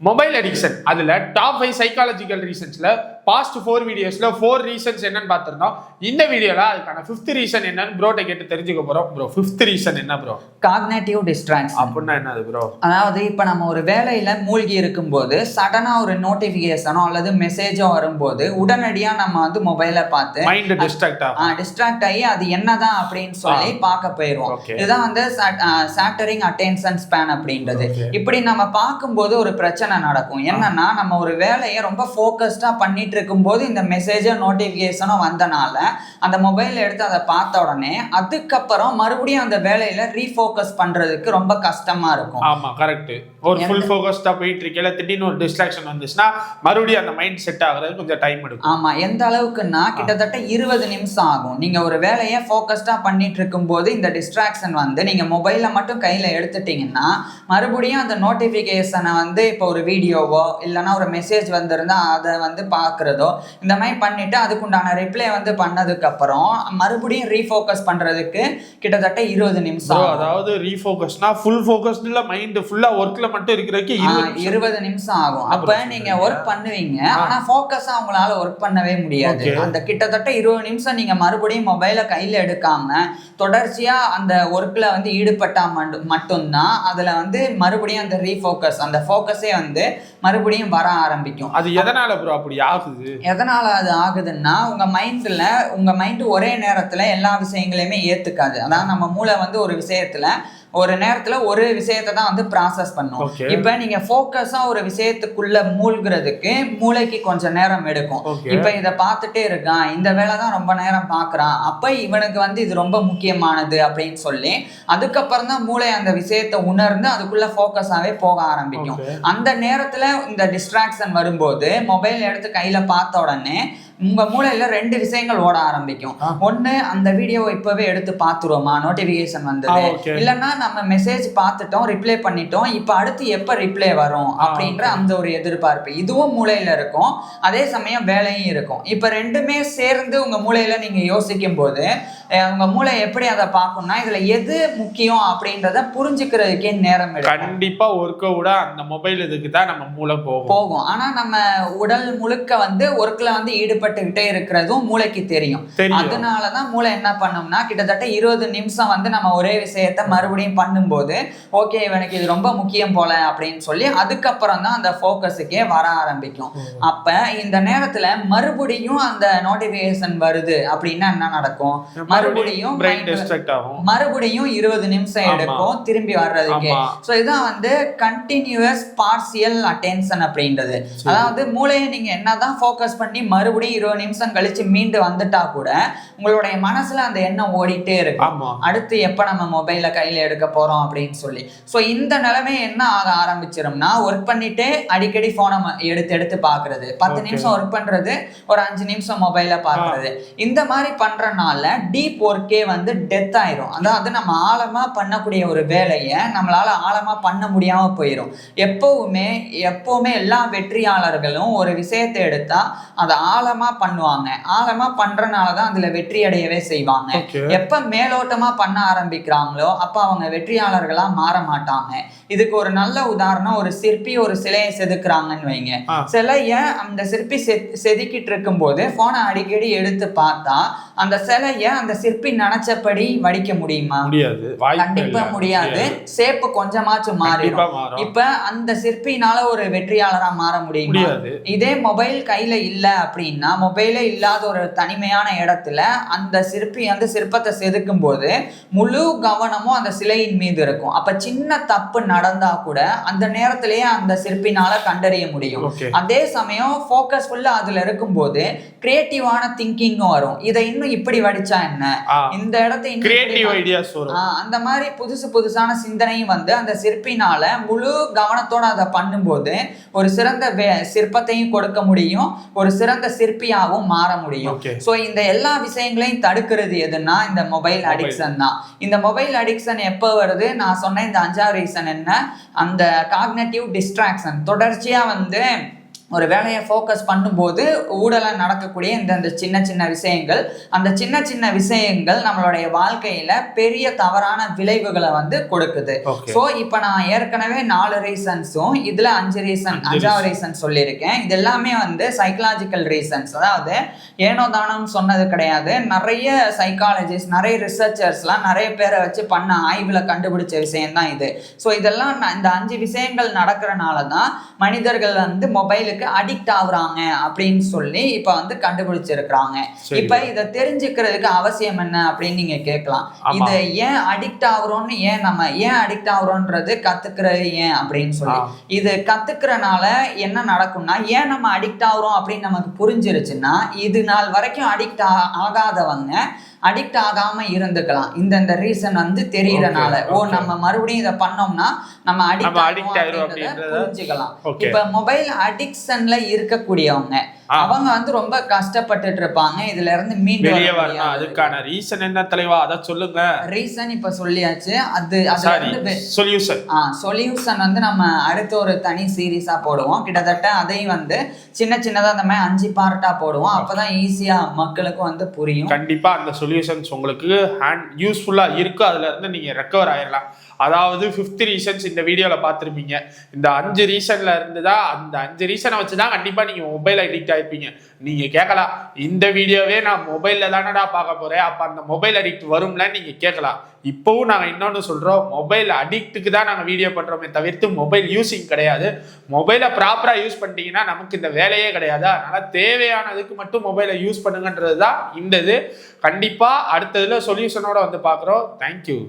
Mobile addiction அதுல top 5 psychological ரீசன்ஸ்ல past 4 வீடியோஸ்ல 4 reasons என்னன்னு பார்த்திருந்தோம். இந்த வீடியோல அதுக்கான 5th ரீசன் என்னன்னு ப்ரோட்ட கேட்டு தெரிஞ்சுக்க போறோம். ப்ரோ 5th ரீசன் என்ன ப்ரோ? Cognitive distraction. அப்படின்னா என்னது ப்ரோ? அதாவது இப்ப நம்ம ஒரு வேலையில மூழ்கி இருக்கும்போது சடனா ஒரு நோட்டிபிகேஷனோ அல்லது மெசேஜோ வரும்போது உடனடியா நம்ம வந்து மொபைலை பார்த்து மைண்ட் டிஸ்ட்ராக்ட் ஆகி அது என்னதான் அப்படின்னு சொல்லி பார்க்க போயிடுவோம். இதுதான் வந்து சாட்டரிங் அட்டென்ஷன் ஸ்பேன் அப்படின்றது. இப்படி நம்ம பார்க்கும்போது ஒரு பிரச்சனை நடக்கும். என்னன்னா நம்ம ஒரு வேலையை ரொம்ப ஃபோக்கஸ்டா பண்ணிட்டு இருக்கும்போது இந்த மெசேஜோ நோட்டிபிகேஷனோ வந்தனால அந்த மொபைல் எடுத்து அதை பார்த்த உடனே அதுக்கப்புறம் மறுபடியும் அந்த வேலையில ரீஃபோக்கஸ் பண்றதுக்கு ரொம்ப கஷ்டமா இருக்கும். ஆமா கரெக்ட். ஒரு ஃபுல் ஃபோக்கஸ்டா போயிட்டு இருக்கல திடீர்னு ஒரு டிஸ்ட்ராக்ஷன் வந்துச்சுன்னா மறுபடியும் அந்த மைண்ட் செட் ஆகுறது கொஞ்சம் டைம் எடுக்கும். ஆமா, எந்த அளவுக்குன்னா கிட்டத்தட்ட 20 நிமிஷம் ஆகும். நீங்க ஒரு வேலையை ஃபோக்கஸ்டா பண்ணிட்டு இருக்கும்போது இந்த டிஸ்ட்ராக்ஷன் வந்து நீங்க மொபைலை மட்டும் கையில எடுத்துட்டீங்கன்னா மறுபடியும் அந்த நோட்டிபிகேஷனை வந்து இப்போ ஒரு வீடியோவோ இல்லைன்னா ஒரு மெசேஜ் வந்திருந்தா அதை வந்து பார்க்குறதோ இந்த மாதிரி பண்ணிட்டு அதுக்குண்டான ரிப்ளை வந்து பண்ணதுக்கு அப்புறம் மறுபடியும் ரீஃபோக்கஸ் பண்றதுக்கு கிட்டத்தட்ட 20 நிமிஷம். அதாவது ரீஃபோக்கஸ்னா ஃபுல் ஃபோக்கஸ்ல மைண்ட் ஃபுல்லா ஒர்க்ல மட்டும் இருக்கிறதுக்கு 20 நிமிஷம் ஆகும். அப்ப நீங்க ஒர்க் பண்ணுவீங்க, ஆனா ஃபோக்கஸா உங்களால ஒர்க் பண்ணவே முடியாது. அந்த கிட்டத்தட்ட 20 நிமிஷம் நீங்க மறுபடியும் மொபைலை கையில எடுக்காம தொடர்ச்சியா அந்த ஒர்க்ல வந்து ஈடுபட்டா மட்டும்தான் அதுல வந்து மறுபடியும் அந்த ரீஃபோக்கஸ் அந்த ஃபோக்கஸே வந்து மறுபடியும் வர ஆரம்பிக்கும். அது எதனால ப்ரோ அப்படி ஆகுது? எதனால அது ஆகுதுன்னா உங்க மைண்ட் ஒரே நேரத்துல எல்லா விஷயங்களையுமே ஏத்துக்காது. அதாவது நம்ம மூளை வந்து ஒரு விஷயத்துல ஒரு நேரத்துல ஒரு விஷயத்தை தான் வந்து ப்ராசஸ் பண்ணும். இப்ப நீங்க ஃபோக்கஸா ஒரு விஷயத்துக்குள்ள மூழ்கிறதுக்கு மூளைக்கு கொஞ்சம் நேரம் எடுக்கும். இப்ப இதை பார்த்துட்டே இருக்கான், இந்த வேலை தான் ரொம்ப நேரம் பாக்குறான், அப்ப இவனுக்கு வந்து இது ரொம்ப முக்கியமானது அப்படின்னு சொல்லி அதுக்கப்புறம் தான் மூளை அந்த விஷயத்தை உணர்ந்து அதுக்குள்ள ஃபோக்கஸாவே போக ஆரம்பிக்கும். அந்த நேரத்துல இந்த டிஸ்ட்ராக்ஷன் வரும்போது மொபைல் எடுத்து கையில பார்த்த உடனே உங்க மூளையில 2 விஷயங்கள் ஓட ஆரம்பிக்கும். ஒண்ணு, அந்த வீடியோவை இப்பவே எடுத்து பார்த்துருவோமா, நோட்டிபிகேஷன் வந்தது, இல்லைன்னா நம்ம மெசேஜ் பார்த்துட்டோம் ரிப்ளை பண்ணிட்டோம், இப்ப அடுத்து எப்ப ரிப்ளை வரும் அப்படின்ற அந்த ஒரு எதிர்பார்ப்பு இதுவும் மூளையில இருக்கும். அதே சமயம் வேலையும் இருக்கும். இப்ப ரெண்டுமே சேர்ந்து உங்க மூளையில நீங்க யோசிக்கும் போது உங்க மூளை எப்படி அதை பார்க்கும்னா இதுல எது முக்கியம் அப்படின்றத புரிஞ்சுக்கிறதுக்கே நேரம் எடுக்கும். கண்டிப்பா ஒர்க்கை விட அந்த மொபைல் இதுக்கு தான் நம்ம மூளை போகும். ஆனா நம்ம உடல் முழுக்க வந்து ஒர்க்ல வந்து ஈடுபட்டுக்கிட்டே இருக்கிறதும் மூளைக்கு தெரியும். அதனாலதான் மூளை என்ன பண்ணும்னா கிட்டத்தட்ட 20 நிமிஷம் வந்து நம்ம ஒரே விஷயத்த மறுபடியும் பண்ணும்போது ஓகே இவனுக்கு இது ரொம்ப முக்கியம் போல அப்படின்னு சொல்லி அதுக்கப்புறம் தான் அந்த ஃபோக்கஸுக்கே வர ஆரம்பிக்கும். அப்ப இந்த நேரத்துல மறுபடியும் அந்த நோட்டிபிகேஷன் வருது அப்படின்னா என்ன நடக்கும்? மறுபடியும் 20 நிமிஷம் எடுக்கும் திரும்பி வர்றதுக்கு. சோ இதான் வந்து கண்டினியூஸ் பார்சியல் அட்டென்ஷன் அப்படின்றது. அதாவது மூளையை நீங்க என்னதான் ஃபோக்கஸ் பண்ணி மறுபடியும் 20 நிமிஷம் கழிச்சு மீண்டு வந்துட்டா கூட உங்களுடைய மனசுல அந்த எண்ணம் ஓடிட்டே இருக்கும், அடுத்து எப்ப நம்ம மொபைல கையில எடுக்க போறோம் அப்படின்னு சொல்லி. சோ இந்த நிலைமை என்ன ஆக ஆரம்பிச்சிரும்னா ஒர்க் பண்ணிட்டே அடிக்கடி போனை எடுத்து பாக்குறது, 10 நிமிஷம் ஒர்க் பண்றது, ஒரு 5 நிமிஷம் மொபைல பாக்குறது, இந்த மாதிரி பண்றனால டீப் ஒர்க்கே வந்து டெத் ஆயிரும். அதாவது நம்ம ஆழமா பண்ணக்கூடிய ஒரு வேலையை நம்மளால ஆழமா பண்ண முடியாம போயிடும். எப்பவுமே எல்லா வெற்றியாளர்களும் ஒரு விஷயத்தை எடுத்தா அதை ஆழமா பண்ணுவாங்க. ஆழமா பண்றனாலதான் அதுல வெற்றி அடையவே செய்வாங்க. எப்ப மேலோட்டமா பண்ண ஆரம்பிக்கிறாங்களோ அப்ப அவங்க வெற்றியாளர்களா மாற மாட்டாங்க. இதுக்கு ஒரு நல்ல உதாரணம், ஒரு சிற்பி ஒரு சிலையை செதுக்குறாங்கன்னு வைங்க. சிலைய அந்த சிற்பி செதுக்கிட்டு இருக்கும் போது போனை அடிக்கடி எடுத்து பார்த்தா அந்த சிலைய அந்த சிற்பி நினைச்சபடி வடிக்க முடியுமா? கண்டிப்பா முடியாது. சேப்பு கொஞ்சமாச்சும் மாறிடும். இப்ப அந்த சிற்பினால ஒரு வெற்றியாளரா மாற முடியுமா? இதே மொபைல் கையில இல்ல அப்படின்னா மொபைலே இல்லாத ஒரு தனிமையான இடத்துல அந்த சிற்பி அந்த சிற்பத்தை செதுக்கும் போது முழு கவனமும் அந்த சிலையின் மீது இருக்கும். அப்ப சின்ன தப்பு நடந்தா கூட அந்த நேரத்திலேயே அந்த சிற்பினால கண்டறிய முடியும். அதே சமயம் ஃபோக்கஸ் ஃபுல்லா அதுல இருக்கும் போது கிரியேட்டிவான திங்கிங்கும் வரும். இதை இன்னும் இப்படி வடிச்சா என்ன, இந்த இடத்தை அந்த மாதிரி புதுசான சிந்தனையும் வந்து அந்த சிற்பினால முழு கவனத்தோட அதை பண்ணும்போது ஒரு சிறந்த சிற்பத்தையும் கொடுக்க முடியும், ஒரு சிறந்த சிற்பியாகவும் மாற முடியும். சோ இந்த எல்லா விஷயங்களையும் தடுக்கிறது எதுன்னா இந்த மொபைல் அடிக்ஷன் தான். இந்த மொபைல் அடிக்ஷன் எப்ப வருது? நான் சொன்ன இந்த 5வது ரீசன் என்ன, அந்த காக்னேட்டிவ் டிஸ்ட்ராக்ஷன். தொடர்ச்சியா வந்து ஒரு வேலையை ஃபோக்கஸ் பண்ணும்போது ஊடல நடக்கக்கூடிய இந்த சின்ன சின்ன விஷயங்கள், அந்த சின்ன சின்ன விஷயங்கள் நம்மளுடைய வாழ்க்கையில பெரிய தவறான விளைவுகளை வந்து கொடுக்குது. ஸோ இப்போ நான் ஏற்கனவே 4 ரீசன்ஸும் இதுல 5வது ரீசன் சொல்லியிருக்கேன். இது எல்லாமே வந்து சைக்கலாஜிக்கல் ரீசன்ஸ். அதாவது ஏனோ தானம் சொன்னது கிடையாது. நிறைய சைக்காலஜிஸ்ட், நிறைய ரிசர்ச்சர்ஸ்லாம் நிறைய பேரை வச்சு பண்ண ஆய்வுல கண்டுபிடிச்ச விஷயம் தான் இது. ஸோ இதெல்லாம் இந்த 5 விஷயங்கள் நடக்கிறனால தான் மனிதர்கள் வந்து மொபைலுக்கு அடிக்ட் ஆகுறாங்க அப்படின்னு சொல்லி இப்ப வந்து கண்டுபிடிச்சிருக்காங்க. இப்ப இதை தெரிஞ்சுக்கிறதுக்கு அவசியம் என்ன அப்படின்னு நீங்க கேட்கலாம். இதை ஏன் அடிக்ட் ஆகுறோம்னு, நம்ம ஏன் அடிக்ட் ஆகுறோன்றது கத்துக்கிறது ஏன் அப்படின்னு சொல்லி, இது கத்துக்கிறனால என்ன நடக்கும்னா, ஏன் நம்ம அடிக்ட் ஆகுறோம் அப்படின்னு நமக்கு புரிஞ்சிருச்சுன்னா, இது நாள் வரைக்கும் அடிக்ட் ஆகாதவங்க அடிக்ட் ஆகாம இருந்துக்கலாம். இந்த ரீசன் வந்து தெரியறனால நம்ம மறுபடியும் இதை பண்ணோம்னா நம்ம அடிக்ட் ஆகிறோம் புரிஞ்சுக்கலாம். இப்ப மொபைல் அடிக்ஷன்ல இருக்கக்கூடியவங்க அவங்க வந்து ரொம்ப கஷ்டப்பட்டுட்டு இருப்பாங்க. இதுல இருந்து மீண்டு வரணும். அதுக்கான ரீசன் என்ன தலைவா, அத சொல்லுங்க. ரீசன் இப்ப சொல்லியாச்சு. சொல்யூஷன் வந்து நம்ம அடுத்த ஒரு தனி சீரீஸா போடுவோம். கிட்டத்தட்ட அதையும் வந்து சின்ன சின்னதா அந்த மாதிரி 5 பார்ட்டா போடுவோம். அப்பதான் ஈஸியா மக்களுக்கு வந்து புரியும். கண்டிப்பா அந்த சொல்யூஷன்ஸ் உங்களுக்கு யூஸ்ஃபுல்லா இருக்கு. அதுல இருந்து நீங்க ரெக்கவர் ஆயிடலாம். அதாவது 5th ரீசன்ஸ் இந்த வீடியோல பார்த்துருப்பீங்க. இந்த 5 ரீசன்ல இருந்துதான், அந்த 5 ரீசனை வச்சுதான் கண்டிப்பா நீங்க மொபைல் அடிக்ட் ஆயிருப்பீங்க. நீங்க கேட்கலாம், இந்த வீடியோவே நான் மொபைல்ல தானடா பார்க்க போறேன், அப்ப அந்த மொபைல் அடிக்ட் வரும்ல நீங்க கேட்கலாம். இப்பவும் நாங்க இன்னொன்னு சொல்றோம், மொபைல் அடிக்ட்டுக்கு தான் நாங்க வீடியோ பண்றோமே தவிர்த்து மொபைல் யூசிங் கிடையாது. மொபைலை ப்ராப்பரா யூஸ் பண்ணிட்டீங்கன்னா நமக்கு இந்த வேலையே கிடையாது. அதனால தேவையானதுக்கு மட்டும் மொபைலை யூஸ் பண்ணுங்கன்றது தான் இந்த இது. கண்டிப்பா அடுத்ததுல சொல்யூஷனோட வந்து பாக்குறோம். தேங்க்யூ.